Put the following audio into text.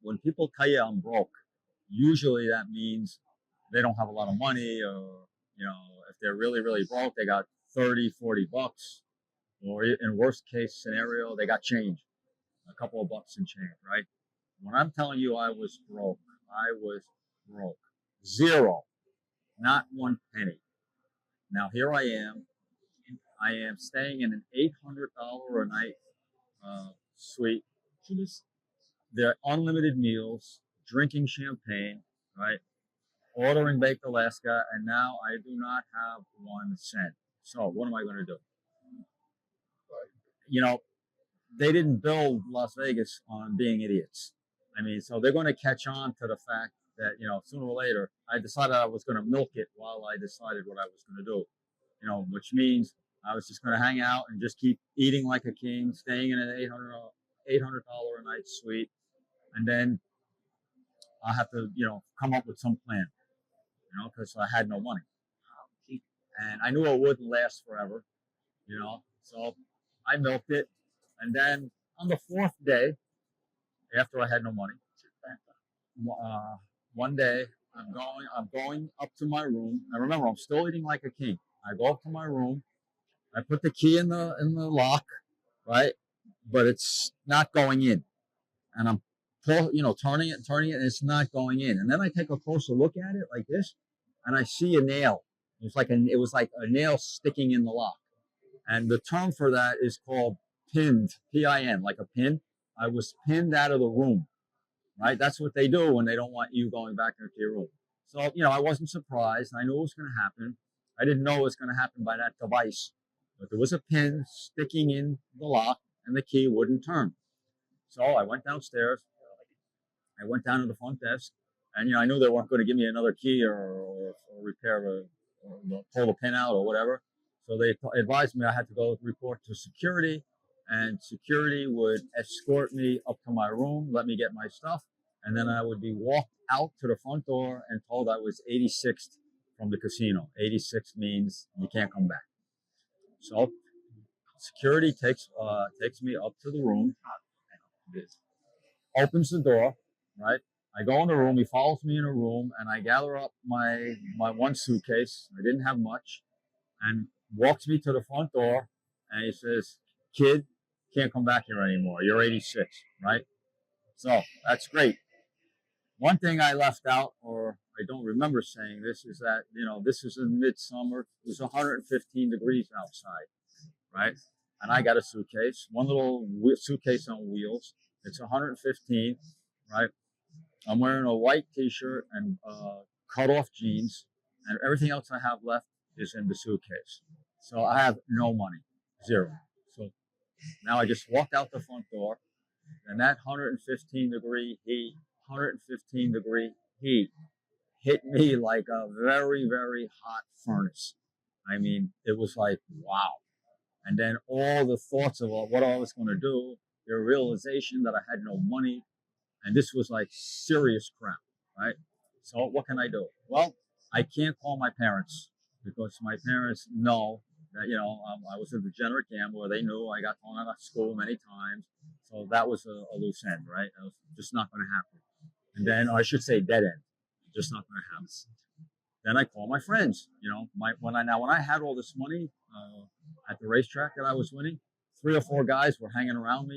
when people tell you I'm broke, usually that means they don't have a lot of money, or, if they're really, really broke, they got 30, 40 bucks, or in worst case scenario, they got change, a couple of bucks in change, right? When I'm telling you I was broke, I was broke. Zero, not one penny. Now here I am. I am staying in an $800 a night suite. They're unlimited meals, drinking champagne, right? Ordering baked Alaska, and now I do not have 1 cent. So what am I going to do? You know, they didn't build Las Vegas on being idiots. I mean, so they're going to catch on to the fact that, sooner or later, I decided I was going to milk it while I decided what I was going to do, which means I was just going to hang out and just keep eating like a king, staying in an $800 a night suite. And then I have to, come up with some plan, because I had no money. And I knew it wouldn't last forever, so I milked it. And then on the fourth day, after I had no money, one day I'm going up to my room. And remember, I'm still eating like a king. I go up to my room. I put the key in the lock, right? But it's not going in. And I'm turning it, and it's not going in. And then I take a closer look at it like this, and I see a nail. It was like a nail sticking in the lock. And the term for that is called pinned, P-I-N, like a pin. I was pinned out of the room, right? That's what they do when they don't want you going back into your room. So, I wasn't surprised. I knew it was going to happen. I didn't know it was going to happen by that device. But there was a pin sticking in the lock, and the key wouldn't turn. So I went downstairs. I went down to the front desk, and I knew they weren't going to give me another key or repair or pull the pin out or whatever. So they advised me I had to go report to security, and security would escort me up to my room, let me get my stuff, and then I would be walked out to the front door and told I was 86'd from the casino. 86 means you can't come back. So security takes me up to the room, opens the door, right? I go in the room, he follows me in a room, and I gather up my one suitcase. I didn't have much, and walks me to the front door, and he says, "Kid, can't come back here anymore. You're 86, right?" So that's great. One thing I left out, or I don't remember saying this, is that, this is in midsummer. It was 115 degrees outside, right? And I got a suitcase, one little suitcase on wheels. It's 115, right? I'm wearing a white t-shirt and cut-off jeans, and everything else I have left is in the suitcase. So I have no money, zero. So now I just walked out the front door, and that 115 degree heat hit me like a very, very hot furnace. I mean, it was like, wow. And then all the thoughts of what I was going to do, the realization that I had no money, and this was like serious crap, right? So what can I do? Well, I can't call my parents, because my parents know that, I was a degenerate gambler. They knew I got thrown out of school many times. So that was a loose end, right? It was just not going to happen. And then, or I should say dead end, just not going to happen. Then I call my friends, when I had all this money at the racetrack that I was winning, 3 or 4 guys were hanging around me.